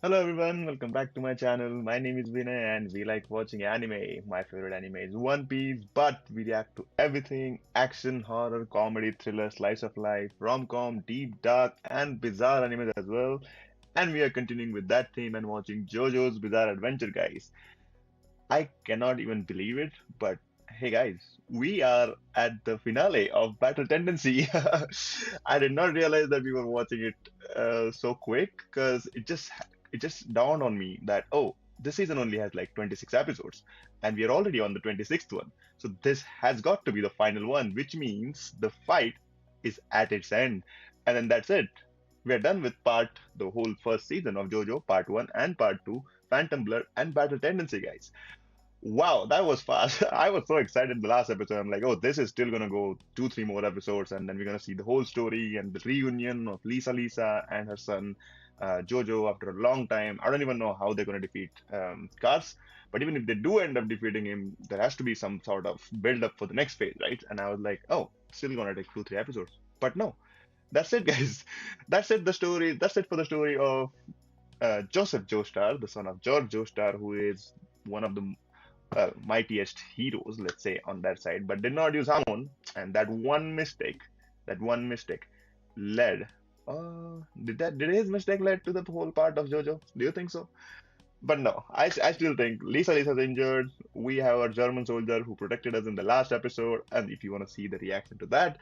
Hello everyone, welcome back to my channel. My name is Vinay and we like watching anime. My favorite anime is One Piece, but we react to everything action, horror, comedy, thriller, slice of life, rom-com, deep, dark, and bizarre anime as well. And we are continuing with that theme and watching JoJo's Bizarre Adventure, guys. I cannot even believe it, but hey guys, we are at the finale of Battle Tendency. I did not realize that we were watching it so quick because it just dawned on me that this season only has like 26 episodes and we are already on the 26th one. So this has got to be the final one, which means the fight is at its end. And then that's it. We are done with the whole first season of JoJo, part 1 and part 2, Phantom Blur and Battle Tendency, guys. Wow, that was fast. I was so excited the last episode. I'm like, oh, this is still gonna go two, three more episodes, and then we're gonna see the whole story and the reunion of Lisa and her son Jojo after a long time. I don't even know how they're gonna defeat Cars, but even if they do end up defeating him, there has to be some sort of build up for the next phase, right? And I was like, oh, still gonna take two, three episodes. But no, that's it, guys. That's it. The story. That's it for the story of Joseph Joestar, the son of George Joestar, who is one of the mightiest heroes, let's say, on that side, but did not use Hamon. And that one mistake led. Did his mistake led to the whole part of JoJo? Do you think so? But no, I still think Lisa's injured. We have a German soldier who protected us in the last episode, and if you want to see the reaction to that,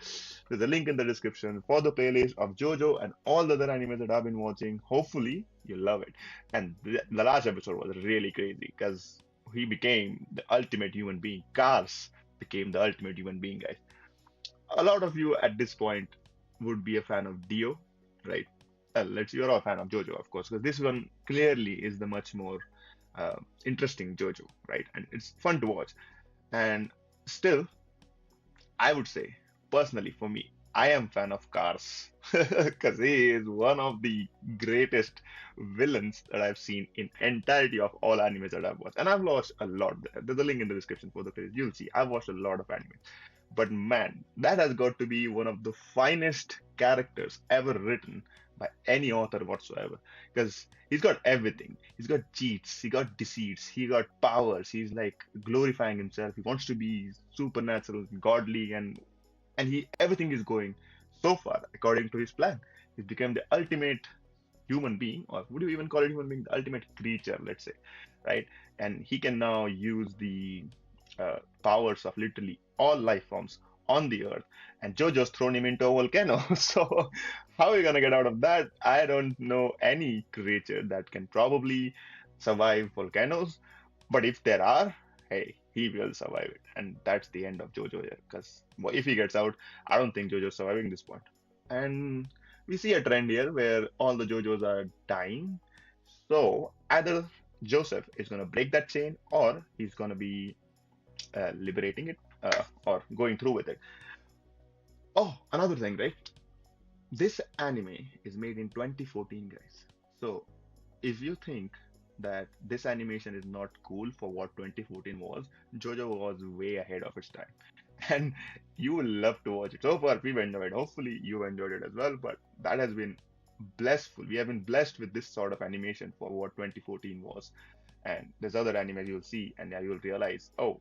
there's a link in the description for the playlist of JoJo and all the other animes that I've been watching. Hopefully, you love it. And the last episode was really crazy because he became the ultimate human being. Cars became the ultimate human being, guys. A lot of you at this point would be a fan of Dio, right? You're all a fan of JoJo, of course, because this one clearly is the much more interesting JoJo, right? And it's fun to watch. And still, I would say, personally, for me, I am fan of Cars because he is one of the greatest villains that I've seen in entirety of all animes that I've watched. And I've watched a lot. There's a link in the description for the page. You'll see. I've watched a lot of anime. But man, that has got to be one of the finest characters ever written by any author whatsoever. Because he's got everything. He's got cheats, he got deceits, he got powers. He's like glorifying himself. He wants to be supernatural, godly, and he everything is going so far according to his plan. He's become the ultimate human being, or would you even call it human being? The ultimate creature, let's say, right? And he can now use the powers of literally all life forms on the earth. And JoJo's thrown him into a volcano. So how are you gonna get out of that? I don't know any creature that can probably survive volcanoes. But if there are, hey, he will survive it. And that's the end of JoJo here. Because if he gets out, I don't think JoJo's surviving this point. And we see a trend here where all the JoJos are dying. So either Joseph is going to break that chain or he's going to be liberating it or going through with it. Oh, another thing, right? This anime is made in 2014, guys. So if you think that this animation is not cool for what 2014 was, JoJo was way ahead of its time. And you will love to watch it. So far, we've enjoyed. Hopefully, you enjoyed it as well. But that has been blessful. We have been blessed with this sort of animation for what 2014 was. And there's other anime you'll see, and you'll realize, oh,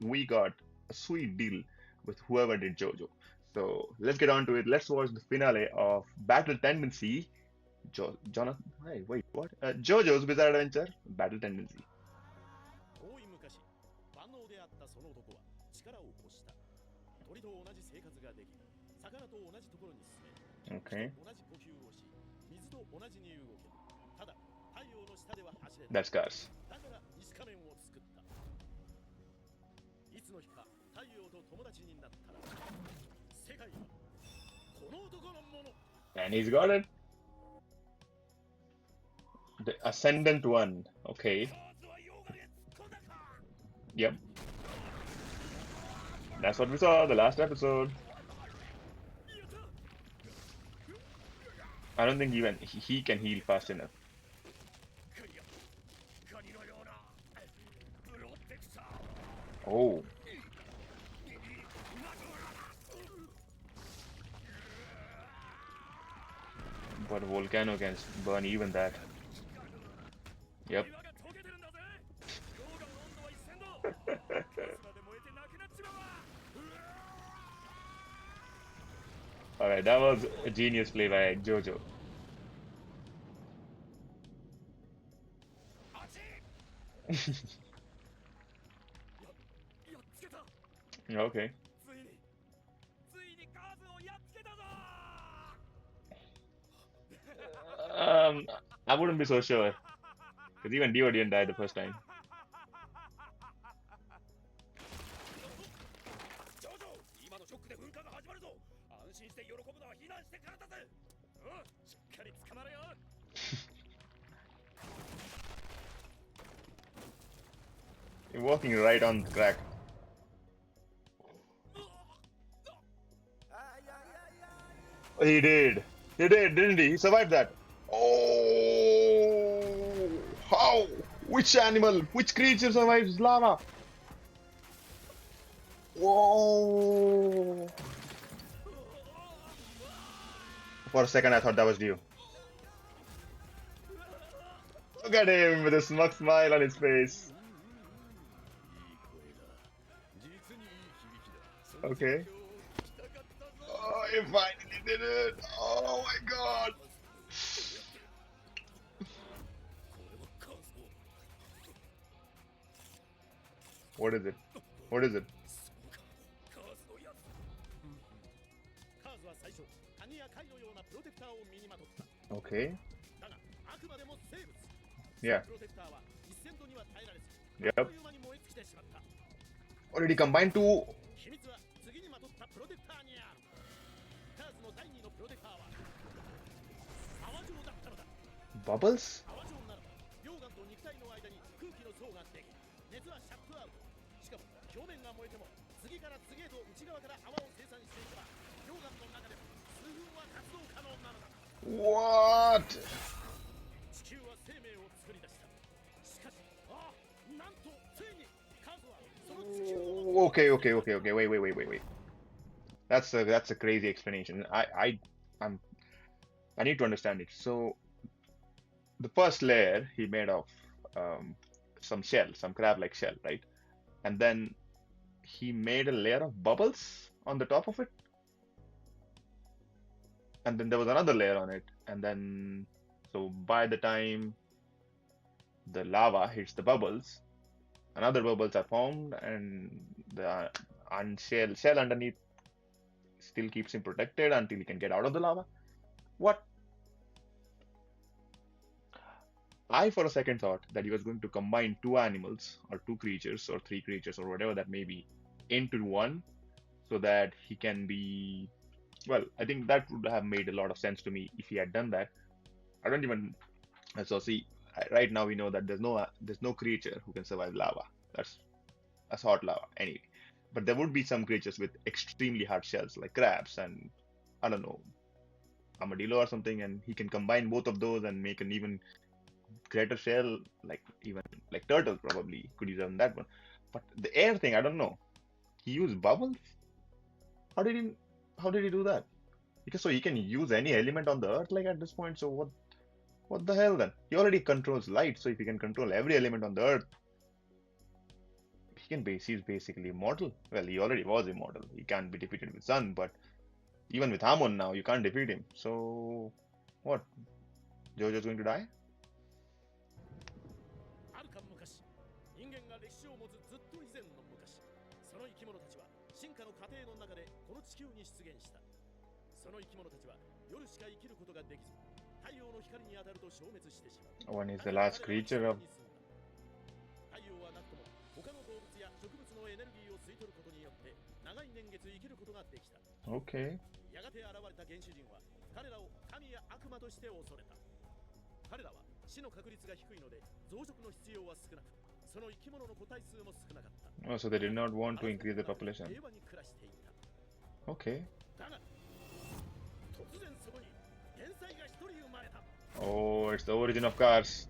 we got a sweet deal with whoever did JoJo. So let's get on to it. Let's watch the finale of Battle Tendency. Jonathan, hey, wait, what? JoJo's Bizarre Adventure, Battle Tendency. 遠い昔、万能であったその男は力を欲した。鳥と同じ生活ができ、魚と同じところに住め、Okay, 同じ呼吸をし、水と同じに動ける。ただ、太陽の下では走れない。that's Cars. だから石仮面を作った。いつの日か太陽と友達になったら、世界はこの男のもの。And he's got it. The Ascendant one. Okay, yep. That's what we saw the last episode. I don't think even he can heal fast enough. Oh, but volcano can burn even that. Yep. Alright, that was a genius play by JoJo. Okay. Um, I wouldn't be so sure. Because even Dio didn't die the first time. You're walking right on the crack. He did. He did, didn't he? He survived that. Oh, how? Which animal? Which creature survives lava? Whoa! For a second, I thought that was Dio. Look at him with a smug smile on his face. Okay. Oh, he finally did it! Oh my god! What is it? What is it? Okay. Yeah. Yep. Or did he combine two? Bubbles? What? Okay. Wait. That's a crazy explanation. I need to understand it. So the first layer he made of um, some shell, some crab-like shell, right? And then he made a layer of bubbles on the top of it, and then there was another layer on it, and then so by the time the lava hits the bubbles, another bubbles are formed, and the shell underneath still keeps him protected until he can get out of the lava. What? I for a second thought that he was going to combine two animals or two creatures or three creatures or whatever that may be into one so that he can be. Well, I think that would have made a lot of sense to me if he had done that. I don't even. So see, right now we know that there's no creature who can survive lava. That's hot lava anyway. But there would be some creatures with extremely hard shells like crabs and I don't know armadillo or something, and he can combine both of those and make an even greater shell, like even like turtles probably could use on that one. But the air thing, I don't know. He used bubbles. How did he? How did he do that? Because so he can use any element on the earth like at this point. So what the hell then? He already controls light. So if he can control every element on the earth, he's basically immortal. Well, he already was immortal. He can't be defeated with sun, but even with Hamon now, you can't defeat him. So what? Jojo's going to die? One is the last creature of. Okay. Oh, so they did not want to increase the population. Okay. Oh, it's the origin of cars.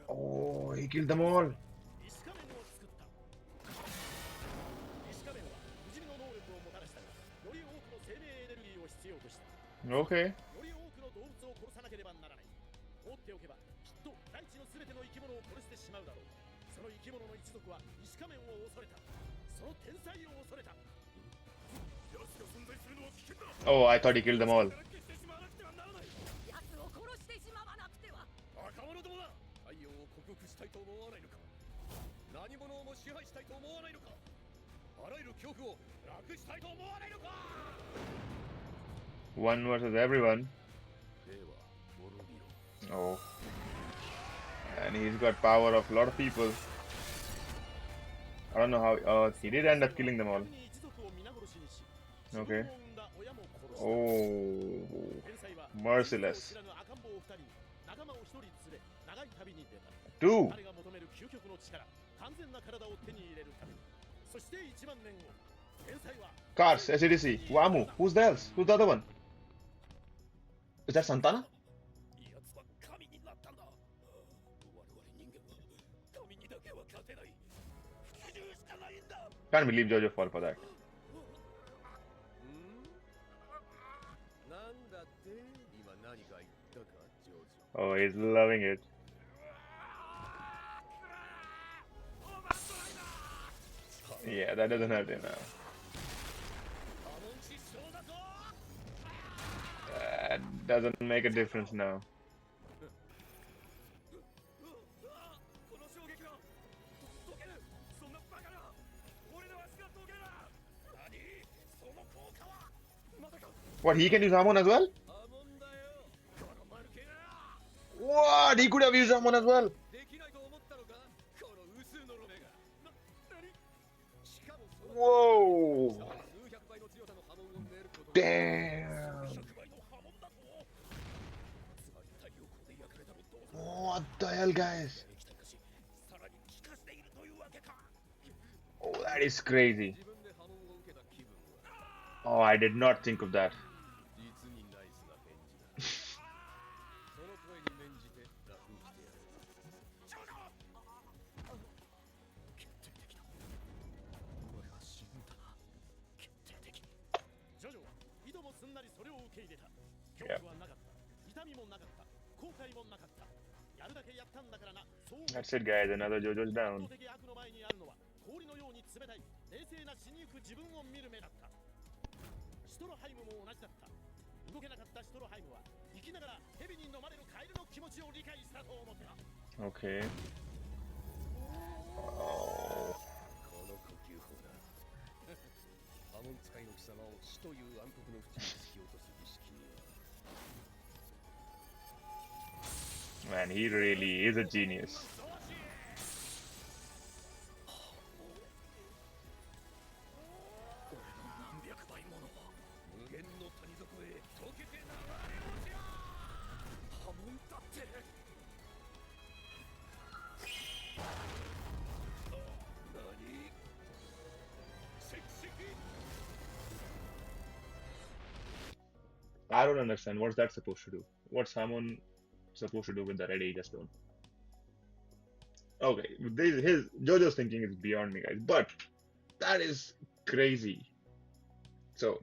Oh, he killed them all. 必要とした。つまり Okay. より多くの動物を殺さなければならない。放っておけばきっと大地の全ての生き物を殺してしまうだろう。その生き物の一族は石仮面を恐れた。その天才を恐れた。奴が存在するのは危険だ。 Oh, I thought he killed them all. から消してしまわなくてはならない。奴を殺してしまわなくては。若者どもだ。太陽を克服したいと思わないのか。何者をも支配したいと思わないのか。あらゆる恐怖をなくしたいと思わないのか。 One versus everyone. では滅びろ。 Oh. And he's got power of a lot of people. I don't know how. He did end up killing them all. 仮に一族を皆殺しにし、自 Okay. 分を産んだ親も殺した。 Oh. 天才は Merciless. 知らぬ赤ん坊を2人、仲間を1人連れ、長い旅に出た。 Two. 彼が求める究極の力、完全な体を手に入れるために。そして1万年後、天才は Cars, SADC, Wamu. Who's the else? Who's the other one? Is that Santana? 奴は神になったんだ。我々人間は神にだけは勝てない。服従しかないんだ。 Can't believe Jojo fall for that. なんだって今何か言ったか、ジョージ。 Oh, he's loving it. Yeah, that doesn't hurt him now. That doesn't make a difference now. What, he can use Hamon as well? What? He could have used Hamon as well. Whoa. Damn. What the hell, guys? Oh, that is crazy. Oh, I did not think of that. Yep. That's it, guys. Another JoJo's down. 氷のように冷たい冷静な死にゆく自分を見る目だった。シュトロハイムも同じだった。動けなかったシュトロハイムは生きながら蛇に飲まれるカエルの気持ちを理解したと思った。 Okay. Oh. この呼吸法だ。ハモン使いの貴様を死という暗黒の淵に突き落とす儀式には。 Man, he really is a genius. I don't understand. What's that supposed to do? What's Hamon supposed to do with the red Aegis stone? Okay, his JoJo's thinking is beyond me, guys. But that is crazy. So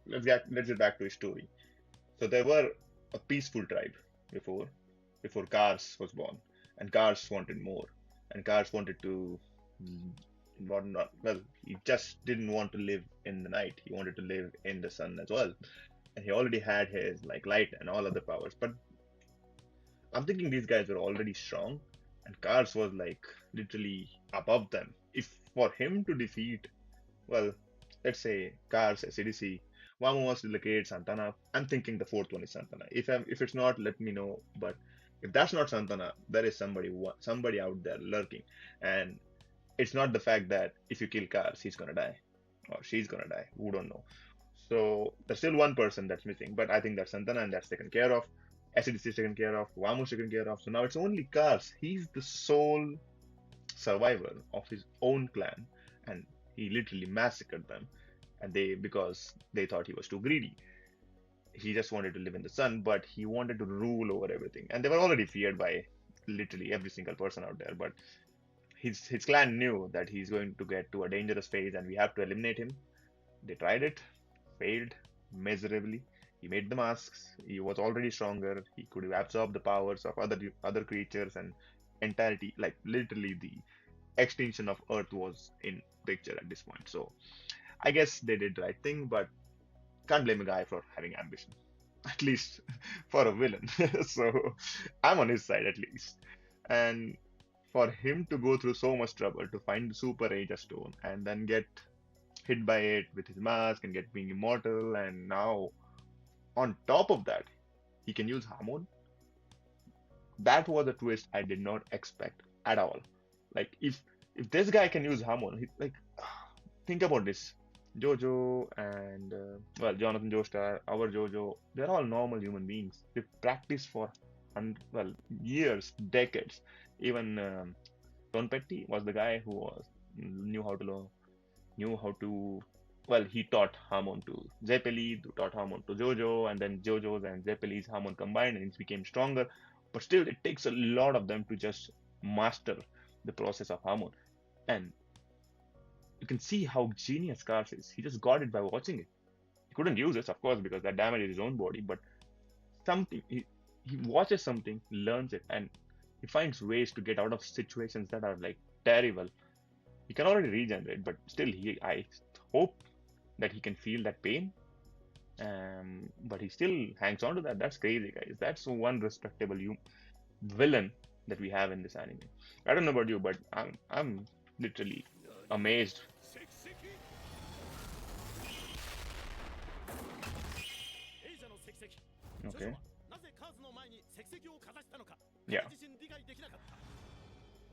let's get back to his story. So there were a peaceful tribe before Kars was born, and Kars wanted more, and Kars wanted to not well. He just didn't want to live in the night. He wanted to live in the sun as well, and he already had his like light and all other powers. But I'm thinking these guys were already strong, and Kars was like literally above them. If for him to defeat, well, let's say Kars, SADC, Wamo wants to locate Santana. I'm thinking the fourth one is Santana. If it's not, let me know. But if that's not Santana, there is somebody out there lurking, and it's not the fact that if you kill Kars, he's gonna die or she's gonna die. Who don't know. So there's still one person that's missing, but I think that's Santana, and that's taken care of. SADC is taken care of. Wamu's taken care of. So now it's only Kars. He's the sole survivor of his own clan, and he literally massacred them. And because they thought he was too greedy. He just wanted to live in the sun, but he wanted to rule over everything. And they were already feared by literally every single person out there. But his clan knew that he's going to get to a dangerous phase, and we have to eliminate him. They tried it, failed, miserably. He made the masks. He was already stronger. He could absorb the powers of other creatures and entirety. Like literally, the extinction of Earth was in picture at this point. So I guess they did the right thing, but can't blame a guy for having ambition. At least for a villain. So I'm on his side at least. And for him to go through so much trouble to find the Super Aegis Stone and then get hit by it with his mask and get being immortal, and now on top of that, he can use Hamon. That was a twist I did not expect at all. Like if this guy can use Hamon, like think about this. Jojo and well, Jonathan Joestar, our Jojo, they're all normal human beings. They practice for well years, decades. Even Don Petty was the guy who knew how to knew how to well, he taught Hamon to Zeppeli, who taught Hamon to Jojo, and then Jojo's and Zeppeli's Hamon combined and it became stronger. But still, it takes a lot of them to just master the process of Hamon. And you can see how genius Cars is. He just got it by watching it. He couldn't use it, of course, because that damaged his own body, but something he watches something, learns it, and he finds ways to get out of situations that are like terrible. He can already regenerate, but still, I hope that he can feel that pain. But he still hangs on to that. That's crazy, guys. That's one respectable villain that we have in this anime. I don't know about you, but I'm literally amazed. エイジャの石石ジョジョ Okay. はなぜカーズの前に石石をかざしたのか Yeah. 彼自身理解できなかった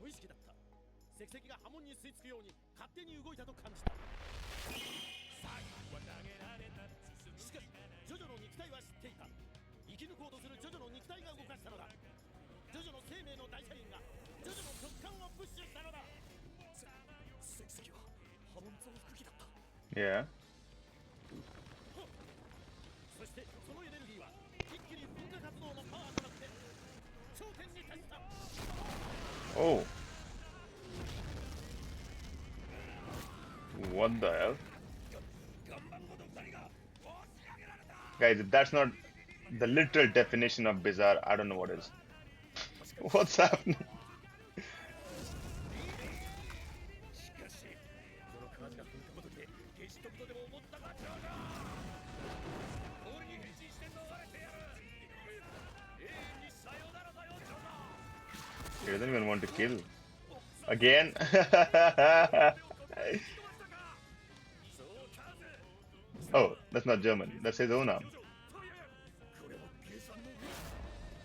無意識だった石石が波紋に吸い付くように勝手に動いたと感じたしかしジョジョの肉体は知っていた生き抜こうとするジョジョの肉体が動かしたのだジョジョの生命の大車輪がジョジョの極寒をプッシュしたのだ石石は波紋増幅器だった Yeah. そしてそのエネルギーは一気に噴火活動のパワーとなって頂点に達した Oh. What the hell? Guys, if that's not the literal definition of bizarre, I don't know what is. What's happening? しかしこのカーズが噴火ごときで消し飛ぶとでも思ったかジョジョ氷に変身して逃れてやる永遠にさよならだよジョジョ He doesn't even want to kill. Again? Oh, that's not German. That's his own arm. これは計算の上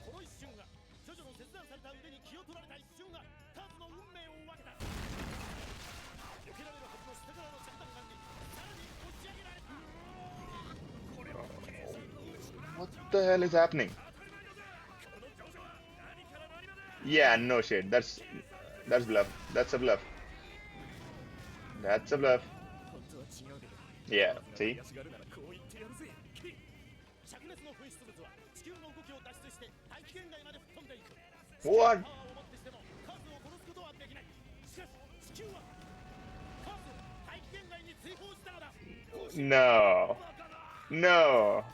この一瞬がジョジョの切断された腕に気を取られた一瞬がカーズの運命を分けた避けられるはずの下からの着弾弾にさらに押し上げられたこれは計算の内 What the hell is happening? このジョジョは何から何まで Yeah, no shit. That's bluff. That's a bluff. That's a bluff. 本当は違うけど Yeah, see? 安がるならこう言ってやるぜ灼熱の噴出物は地球の動きを脱出して大気圏外まで吹っ飛んでいく What? パワーをもってしてもカーズを殺すことはできないしかし地球はカーズを大気圏外に追放したのだ No. No.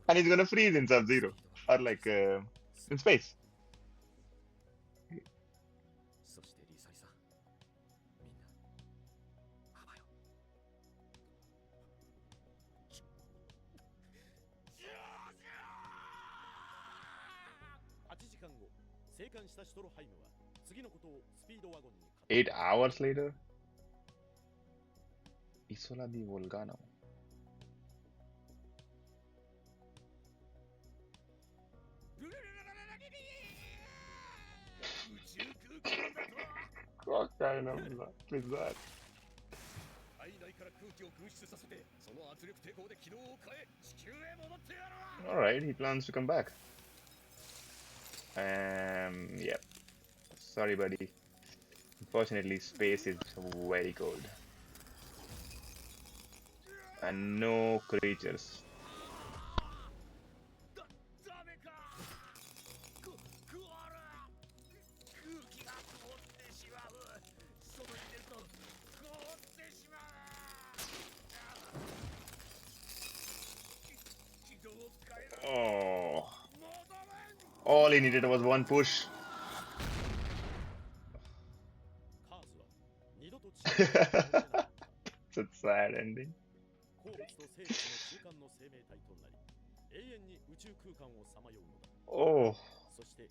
And he's gonna freeze in Sub-Zero. Or like in space. そしてリサイさんみんなあばよ8時間後生還したシュトロハイムは次のことをスピードワゴンに語る 8 hours later? Isola di Volcano. What kind of luck is that? 体内から空気を噴出させてその圧力抵抗で軌道を変え地球へ戻ってやろう Alright, he plans to come back. Yep. Sorry, buddy. Unfortunately, space is very cold. And no creatures. ダメかクワラ Oh, all he needed was one push. カーズは二度と地球を戻れないのだ。 Such a sad ending. 鉱物と生物の中間の生命体となり、永遠に宇宙空間をさまようのだ。 Oh, そして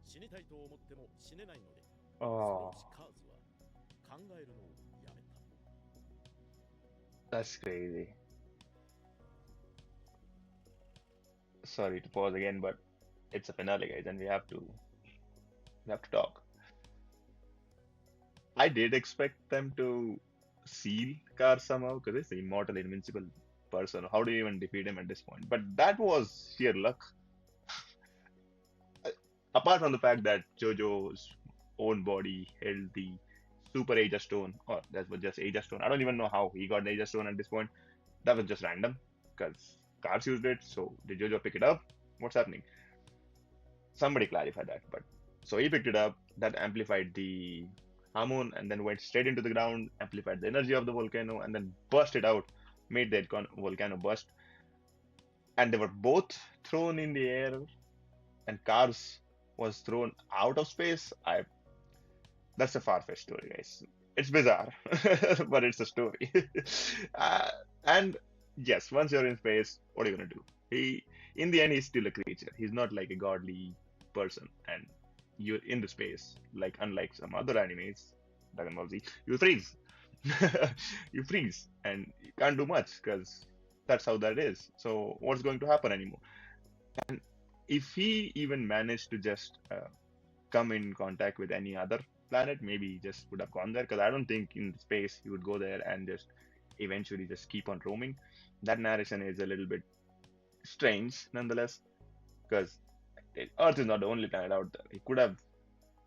死にたいと思っても死ねないので、 oh, そのうちカーズは考えるのをやめた。 that's crazy. Sorry to pause again, but it's a finale, guys, and we have to talk. I did expect them to seal Car somehow because it's the immortal, invincible person. How do you even defeat him at this point? But that was sheer luck. Apart from the fact that JoJo's own body held the super Aegis stone, or that was just Aegis stone. I don't even know how he got the Aegis stone at this point. That was just random because Cars used it. So did JoJo pick it up? What's happening? Somebody clarify that. But so he picked it up. That amplified the hormone and then went straight into the ground, amplified the energy of the volcano, and then burst it out, made the volcano burst. And they were both thrown in the air, and Cars was thrown out of space. That's a far-fetched story, guys. It's bizarre, but it's a story. uh, and yes, once you're in space, what are you gonna do? In the end, he's still a creature. He's not like a godly person, and you're in the space. Like unlike some other animes, Dragon Ball Z, you freeze. You freeze, and you can't do much because that's how that is. So what's going to happen anymore? And if he even managed to just come in contact with any other planet, maybe he just would have gone there. Because I don't think in space he would go there and just eventually just keep on roaming. That narration is a little bit strange, nonetheless, because Earth is not the only planet out there. He could have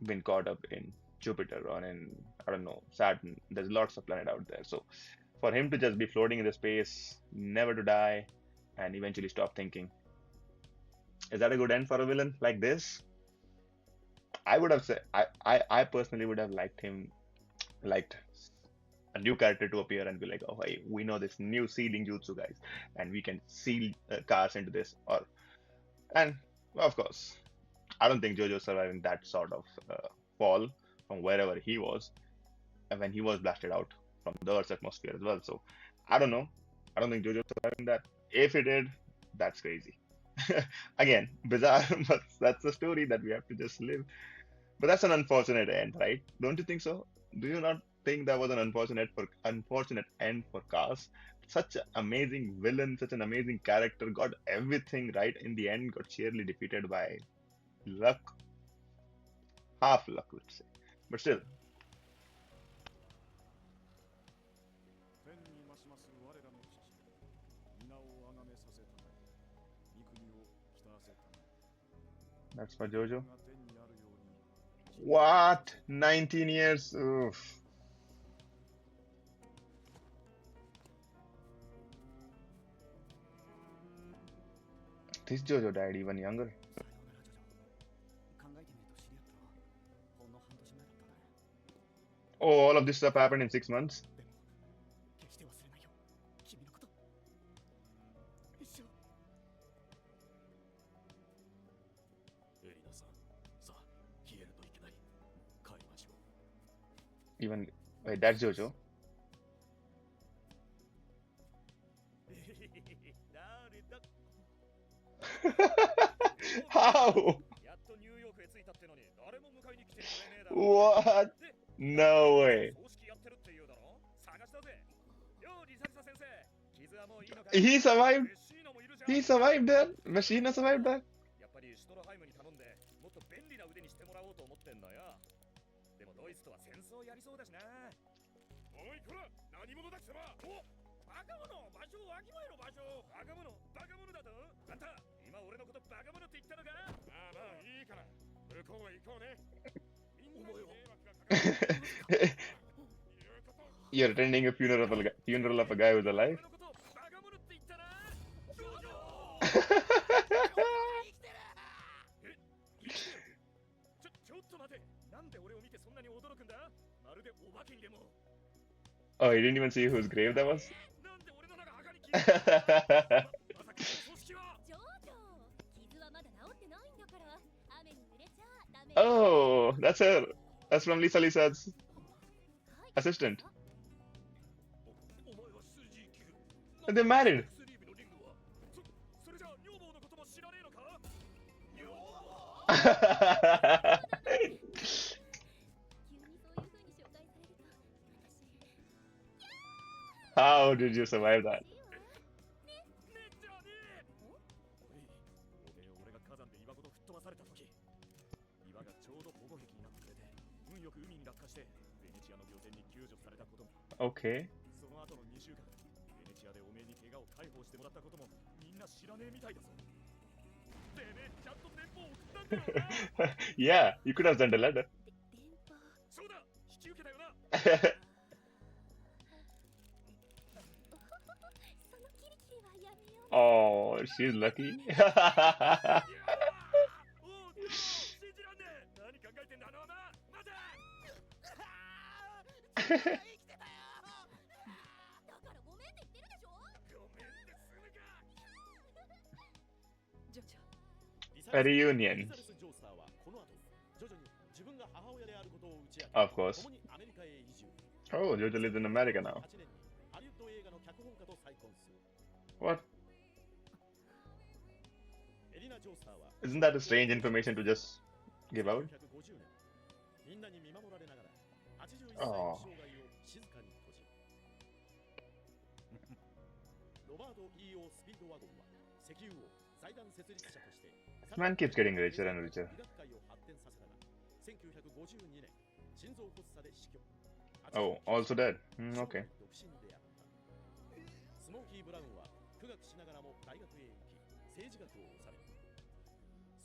been caught up in Jupiter or in, I don't know, Saturn. There's lots of planets out there. So for him to just be floating in the space, never to die, and eventually stop thinking, is that a good end for a villain like this? I would have said I personally would have liked a new character to appear and be like, oh hey, we know this new sealing jutsu, guys, and we can seal cars into this. Or and of course, I don't think JoJo surviving that sort of fall from wherever he was when he was blasted out from the Earth's atmosphere as well. So I don't know. I don't think JoJo surviving that. If he did, that's crazy. Again, bizarre, but that's the story that we have to just live. But that's an unfortunate end, right? Don't you think so? Do you not think that was an unfortunate end for Cars? Such an amazing villain, such an amazing character, got everything right in the end, got sheerly defeated by luck, half luck, let's say. But still, 天に増します我らの父、皆を崇めさせたまえ、御国を来たせたまえ。 that's for JoJo. が天にあるように、 What? 19 years? Oof. This JoJo died even younger. さようならジョジョ。考えてみると知り合ったのはほんの半年前だったね。 Oh, all of this stuff happened in 6 months. でも決して忘れないよ、君のこと。一生。エリナさん、さあ消えるといけない。帰りましょう。 Even wait, that's JoJo. 誰だ。 How? やっとニューヨークへ着いたってのに誰も迎えに来てくれねえだろ。 What? で、 No way. 葬式やってるって言うだろ。探したぜ。ようリサリサ先生、傷はもういいのか。 He survived. メシーナもいるじゃん。 He survived that. Machina survived that. やっぱりシュトロハイムに頼んでもっと便利な腕にしてもらおうと思ってんだよ。でもドイツとは戦争やりそうだしな。おいこら、何者だ貴様。お、バカ者、場所をわきまえろ場所。バカ者、バカ者だと。あんた、今俺のことバカ者って言ったのか。まあまあいいから、向こうへ行こうね。みんなに迷惑がかかる。 You're attending a funeral of a guy who's alive. 俺のことバカ者って言ったな。ジョジョ。え、生きてる。ちょっと待て。なんで俺を見てそんなに驚くんだ。まるでお化けにでも。 Oh, he didn't even see whose grave that was. なんで俺の中墓に消えた。まさかこの組織は。ジョジョ。no, that's her. That's from Lisa Lisa's assistant. お前は数字聞く。な And ん they're だその married. 薬指のリングは。それじゃあ女房のことも知らねえのか。女房 How did you survive that? ねっちゃねえ。おい、おめえ俺が火山で岩ごと吹っ飛ばされた時、岩がちょうど保護壁になってくれて、運よく海に落下してベネチアの漁船に救助されたことも、 Okay. その後の2週間、ベネチアでおめえに怪我を解放してもらったこともみんな知らねえみたいだぞ。てめえちゃんと電報を送ったんだよな。Yeah, you could have sent a letter. そうだ、引き受けたよな。Oh, she's lucky. いやーおう、信じらんねえ。何考えてんだあの女。待て。生きてたよ。だからごめんって言ってるでしょ。ごめんってすぐか。ジョジョ。 A reunion. リザレス・ジョースターはこの後徐々に自分が母親であることを打ち明け、 Of course. 共にアメリカへ移住。 Oh, Jojo lives in America now. 8年にハリウッド映画の脚本家と再婚する。 What? エリナ・ジョースターは Isn't that a strange information to just give out? 1950年、みんなに見守られながら81歳の生涯を静かに閉じる。ロバート E.O. スピードワゴンは石油王財団設立者として This man keeps getting richer and richer. 医学界を発展させたが、1952年心臓発作で死去。 Oh, also dead. Okay. 独身であった。スモーキー・ブラウンは苦学しながらも大学へ行き政治学を修め、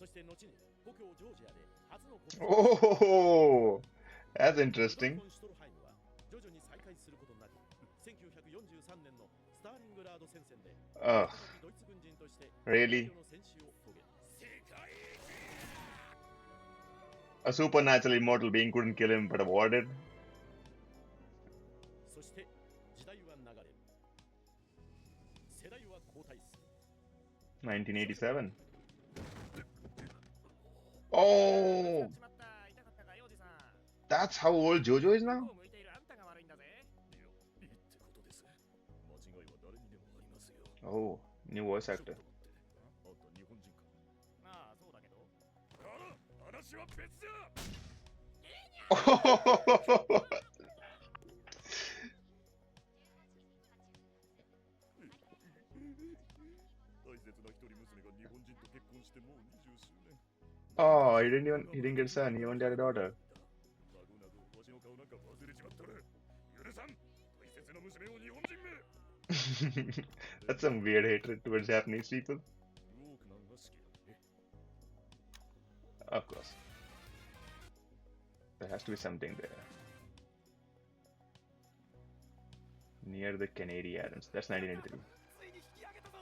そして後に故郷ジョージアで初の国 Oh, that's interesting. シュトルハイムは徐々に再開することになり、1943年のスターリングラード戦線で Ugh, ドイツ軍人として really? の戦死を遂げ、世界 A supernatural immortal being couldn't kill him but avoided? そして時代は流れる。世代は交代する。 1987. Oh, that's how old JoJo is now? 向いているあんたが悪いんだぜ。いや、いいってことです。間違いは誰にでもありますよ。 Oh, new voice ちょっと actor. 待って。あんた日本人か。ああ、そうだけど。話は別だ。大切な一人娘が日本人と結婚してもう20周年。 Oh, he didn't get a son, he only had a daughter. などなどわしの顔なんか忘れちまったら許さん。大切な娘を日本人め。 That's some weird hatred towards Japanese people. ウォークマンが好きだね。 Of course. There has to be something there. Near the Canary Islands. That's 1983. ついに引き上げたぞ。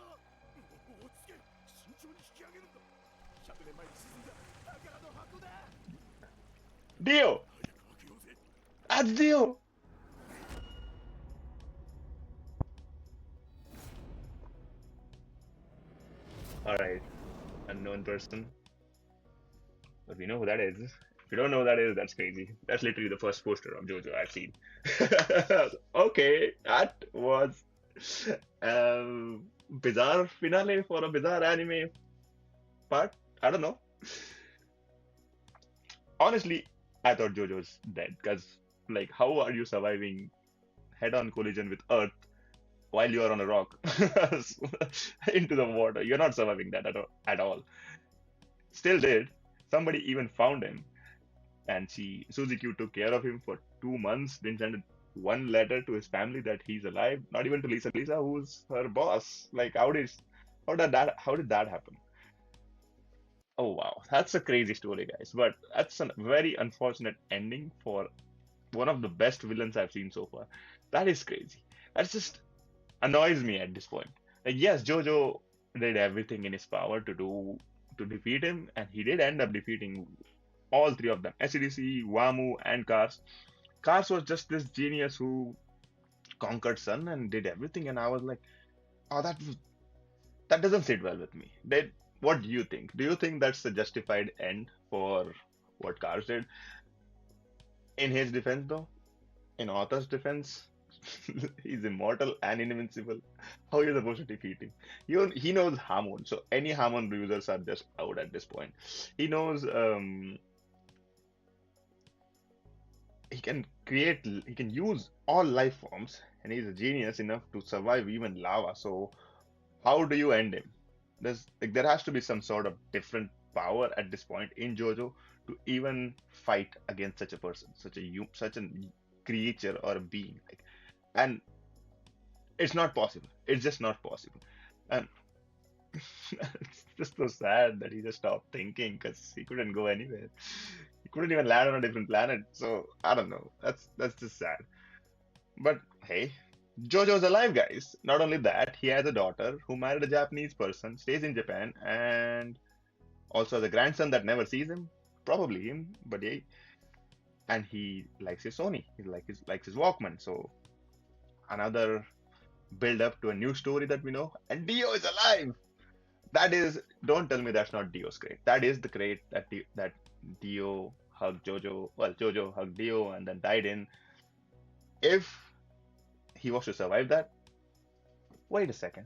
おおつけ、慎重に引き上げるんだ。100年前に沈んだ宝の箱だ。 Dio! 早く開けようぜ。 That's Dio! Alright. Unknown person. But we know who that is. If you don't know who that is, that's crazy. That's literally the first poster of JoJo I've seen. Okay, that was a bizarre finale for a bizarre anime part. I don't know. Honestly, I thought JoJo's dead because, like, how are you surviving head-on collision with Earth while you are on a rock into the water? You're not surviving that at all. Still did. Somebody even found him, and Suzy Q took care of him for 2 months. Didn't send one letter to his family that he's alive. Not even to Lisa, who's her boss. Like, how did that happen? Oh wow, that's a crazy story, guys. But that's a very unfortunate ending for one of the best villains I've seen so far. That is crazy. That just annoys me at this point. Like, yes, Jojo did everything in his power to defeat him, and he did end up defeating all three of them: SEDC, Wamu, and Cars. Cars was just this genius who conquered Sun and did everything, and I was like, oh, that doesn't sit well with me. What do you think? Do you think that's a justified end for what Cars did. In his defense, though, in Arthur's defense, he's immortal and invincible. How are you supposed to defeat him? He knows Hamon, so any Hamon users are just out at this point. He knows he can use all life forms, and he's a genius enough to survive even lava. So how do you end him? There has to be some sort of different power at this point in JoJo to even fight against such a person, such a creature or a being. And it's not possible. It's just not possible. And it's just so sad that he just stopped thinking because he couldn't go anywhere. He couldn't even land on a different planet. So I don't know. That's just sad. But hey, JoJo's alive, guys. Not only that, he has a daughter who married a Japanese person, stays in Japan, and also has a grandson that never sees him. Probably him, but yeah. And he likes his Sony. He likes his Walkman. So another build up to a new story that we know. And Dio is alive. That is, don't tell me that's not Dio's crate. That is the crate that Dio hugged JoJo. Well, JoJo hugged Dio and then died in. If he was to survive that, wait a second.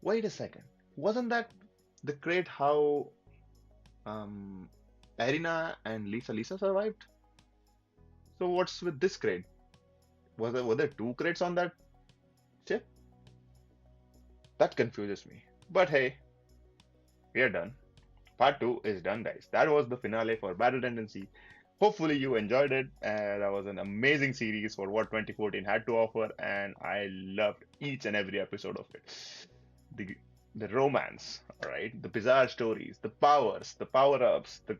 Wait a second. Wasn't that the crate how um, Arina and Lisa survived? So what's with this crate? Were there two crates on that ship? That confuses me. But hey, we are done. Part 2 is done, guys. That was the finale for Battle Tendency. Hopefully you enjoyed it. That was an amazing series for what 2014 had to offer, and I loved each and every episode of it. The the romance, all right, the bizarre stories, the powers, the power-ups, the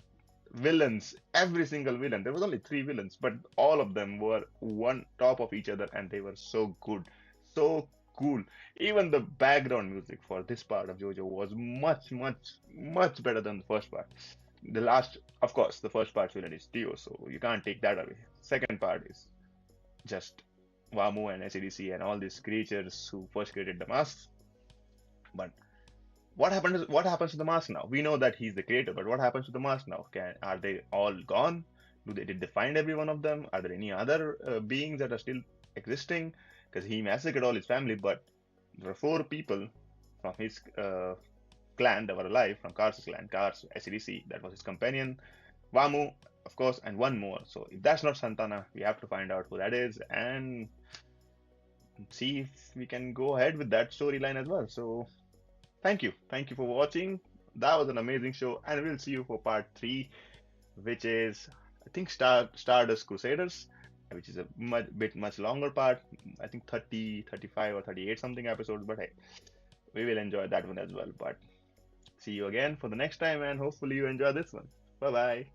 villains, every single villain. There was only three villains, but all of them were one top of each other, and they were so good, so cool. Even the background music for this part of JoJo was much, much, much better than the first part. The last, of course, the first part's villain is Dio, so you can't take that away. Second part is just Wamu and SADC and all these creatures who first created the masks. But what happens to the mask now? We know that he's the creator, but what happens to the mask now? Are they all gone? Did they find every one of them? Are there any other beings that are still existing? Because he massacred all his family, but there are four people from his clan that were alive, from Kars' clan, Kars, SADC, that was his companion, Wamu, of course, and one more. So if that's not Santana, we have to find out who that is and see if we can go ahead with that storyline as well. So thank you for watching. That was an amazing show, and we'll see you for part 3, which is, I think, Stardust Crusaders, which is a much longer part. I think 30, 35, or 38 something episodes, but hey, we will enjoy that one as well. But see you again for the next time, and hopefully you enjoy this one. Bye bye.